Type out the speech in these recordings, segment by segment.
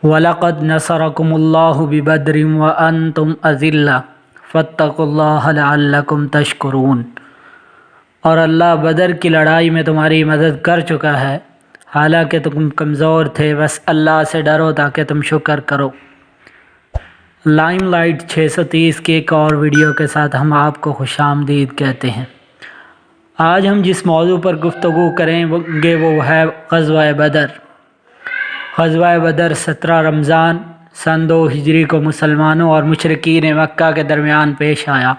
وَلَقَدْ نَصَرَكُمُ اللَّهُ بِبَدْرٍ وَأَنْتُمْ أَذِلَّةٌ فَاتَّقُوا اللَّهَ لَعَلَّكُمْ تَشْكُرُونَ۔ اور اللہ بدر کی لڑائی میں تمہاری مدد کر چکا ہے، حالانکہ تم کمزور تھے، بس اللہ سے ڈرو تاکہ تم شکر کرو۔ لائم لائٹ 630 کی ایک اور ویڈیو کے ساتھ ہم آپ کو خوش آمدید کہتے ہیں۔ آج ہم جس موضوع پر گفتگو کریں گے وہ ہے غزوہ بدر۔ غزوہ بدر 17 رمضان سن 2 ہجری کو مسلمانوں اور مشرکین مکہ کے درمیان پیش آیا۔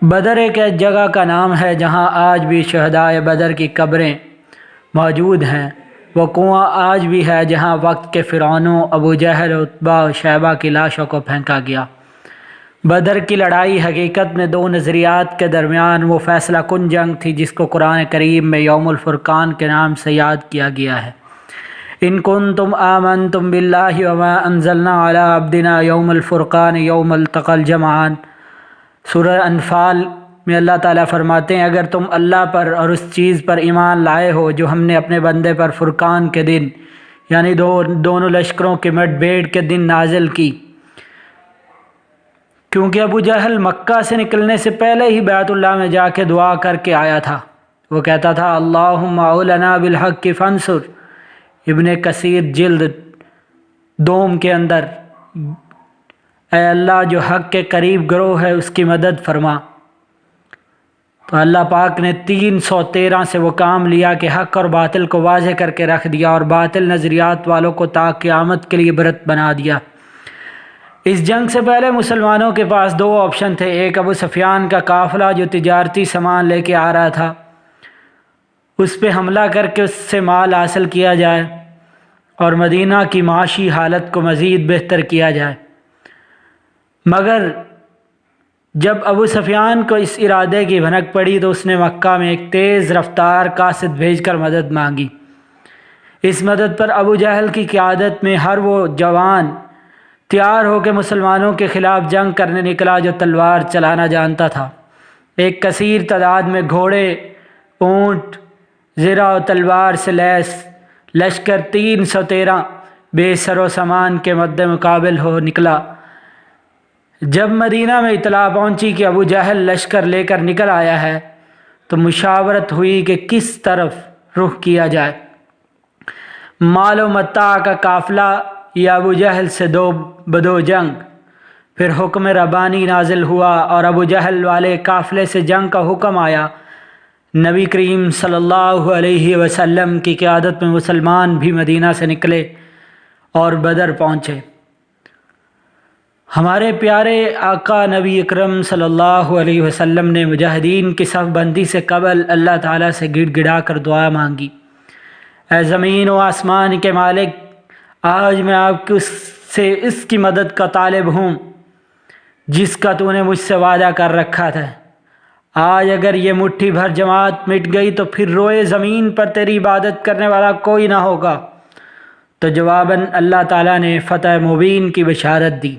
بدر ایک جگہ کا نام ہے جہاں آج بھی شہدائے بدر کی قبریں موجود ہیں۔ وہ کنواں آج بھی ہے جہاں وقت کے فرعونوں ابو جہل، عتبہ و شیبہ کی لاشوں کو پھینکا گیا۔ بدر کی لڑائی حقیقت میں 2 نظریات کے درمیان وہ فیصلہ کن جنگ تھی جس کو قرآن کریم میں یوم الفرقان کے نام سے یاد کیا گیا ہے۔ ان کنتم آمنتم باللہ وما انزلنا علی عبدنا یوم الفرقان یوم التقى الجمعان۔ سورہ انفال میں اللہ تعالیٰ فرماتے ہیں اگر تم اللہ پر اور اس چیز پر ایمان لائے ہو جو ہم نے اپنے بندے پر فرقان کے دن یعنی دونوں لشکروں کے مٹ بھیڑ کے دن نازل کی، کیونکہ ابو جہل مکہ سے نکلنے سے پہلے ہی بیت اللہ میں جا کے دعا کر کے آیا تھا۔ وہ کہتا تھا اللہم اولنا بالحق فانصر۔ ابن کثیر جلد 2 کے اندر، اے اللہ جو حق کے قریب گروہ ہے اس کی مدد فرما۔ تو اللہ پاک نے 313 سے وہ کام لیا کہ حق اور باطل کو واضح کر کے رکھ دیا اور باطل نظریات والوں کو تا قیامت کے لیے عبرت بنا دیا۔ اس جنگ سے پہلے مسلمانوں کے پاس 2 آپشن تھے۔ ایک ابو سفیان کا قافلہ جو تجارتی سامان لے کے آ رہا تھا، اس پہ حملہ کر کے اس سے مال حاصل کیا جائے اور مدینہ کی معاشی حالت کو مزید بہتر کیا جائے۔ مگر جب ابو سفیان کو اس ارادے کی بھنک پڑی تو اس نے مکہ میں ایک تیز رفتار قاصد بھیج کر مدد مانگی۔ اس مدد پر ابو جہل کی قیادت میں ہر وہ جوان تیار ہو کے مسلمانوں کے خلاف جنگ کرنے نکلا جو تلوار چلانا جانتا تھا۔ ایک کثیر تعداد میں گھوڑے، اونٹ، زرہ و تلوار سے لیس لشکر 313 بے سر و سامان کے مد مقابل ہو نکلا۔ جب مدینہ میں اطلاع پہنچی کہ ابو جہل لشکر لے کر نکل آیا ہے تو مشاورت ہوئی کہ کس طرف رخ کیا جائے۔ مال و متاع کا قافلہ یا ابو جہل سے 2 بدو جنگ۔ پھر حکم ربانی نازل ہوا اور ابو جہل والے قافلے سے جنگ کا حکم آیا۔ نبی کریم صلی اللہ علیہ وسلم کی قیادت میں مسلمان بھی مدینہ سے نکلے اور بدر پہنچے۔ ہمارے پیارے آقا نبی اکرم صلی اللہ علیہ وسلم نے مجاہدین کی صف بندی سے قبل اللہ تعالیٰ سے گڑ گڑا کر دعا مانگی، اے زمین و آسمان کے مالک، آج میں آپ سے اس کی مدد کا طالب ہوں جس کا تو نے مجھ سے وعدہ کر رکھا تھا۔ آج اگر یہ مٹھی بھر جماعت مٹ گئی تو پھر روئے زمین پر تیری عبادت کرنے والا کوئی نہ ہوگا۔ تو جواباً اللہ تعالیٰ نے فتح مبین کی بشارت دی۔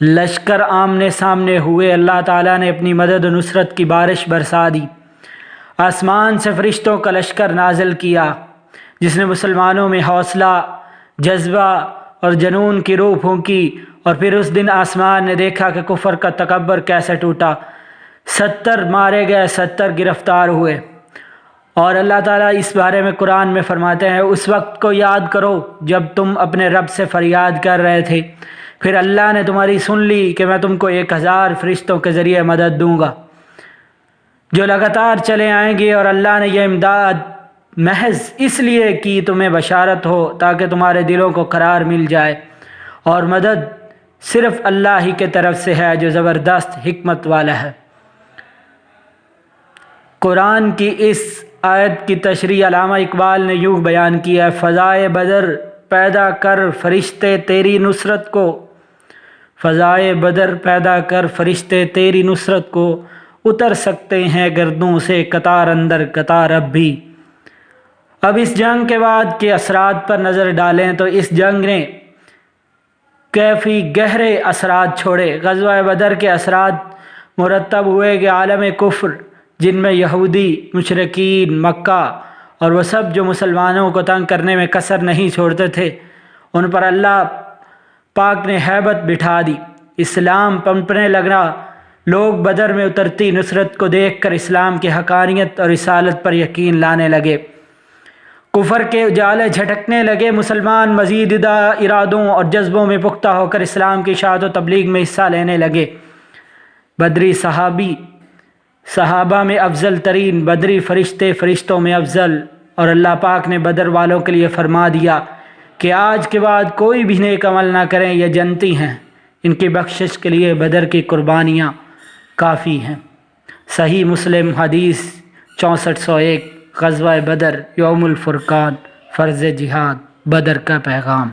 لشکر آمنے سامنے ہوئے، اللہ تعالیٰ نے اپنی مدد و نصرت کی بارش برسا دی۔ آسمان سے فرشتوں کا لشکر نازل کیا جس نے مسلمانوں میں حوصلہ، جذبہ اور جنون کی روح پھونکی، اور پھر اس دن آسمان نے دیکھا کہ کفر کا تکبر کیسے ٹوٹا۔ 70 مارے گئے، 70 گرفتار ہوئے۔ اور اللہ تعالیٰ اس بارے میں قرآن میں فرماتے ہیں اس وقت کو یاد کرو جب تم اپنے رب سے فریاد کر رہے تھے، پھر اللہ نے تمہاری سن لی کہ میں تم کو 1000 فرشتوں کے ذریعے مدد دوں گا جو لگاتار چلے آئیں گے، اور اللہ نے یہ امداد محض اس لیے کی تمہیں بشارت ہو تاکہ تمہارے دلوں کو قرار مل جائے، اور مدد صرف اللہ ہی کے طرف سے ہے جو زبردست حکمت والا ہے۔ قرآن کی اس آیت کی تشریح علامہ اقبال نے یوں بیان کی ہے، فضائے بدر پیدا کر فرشتے تیری نصرت کو، فضائے بدر پیدا کر فرشتے تیری نصرت کو، اتر سکتے ہیں گردوں سے قطار اندر قطار اب بھی۔ اب اس جنگ کے بعد کے اثرات پر نظر ڈالیں تو اس جنگ نے کافی گہرے اثرات چھوڑے۔ غزوہ بدر کے اثرات مرتب ہوئے کہ عالم کفر جن میں یہودی، مشرکین مکہ اور وہ سب جو مسلمانوں کو تنگ کرنے میں کسر نہیں چھوڑتے تھے، ان پر اللہ پاک نے ہیبت بٹھا دی، اسلام پنپنے لگا، لوگ بدر میں اترتی نصرت کو دیکھ کر اسلام کی حقانیت اور رسالت پر یقین لانے لگے، کفر کے اجالے جھٹکنے لگے، مسلمان مزید ارادوں اور جذبوں میں پختہ ہو کر اسلام کی اشاعت و تبلیغ میں حصہ لینے لگے۔ بدری صحابہ میں افضل ترین، بدری فرشتے فرشتوں میں افضل، اور اللہ پاک نے بدر والوں کے لیے فرما دیا کہ آج کے بعد کوئی بھی نیک عمل نہ کریں، یہ جنتی ہیں، ان کی بخشش کے لیے بدر کی قربانیاں کافی ہیں۔ صحیح مسلم حدیث 6401، غزوہ بدر، یوم الفرقان، فرض جہاد، بدر کا پیغام۔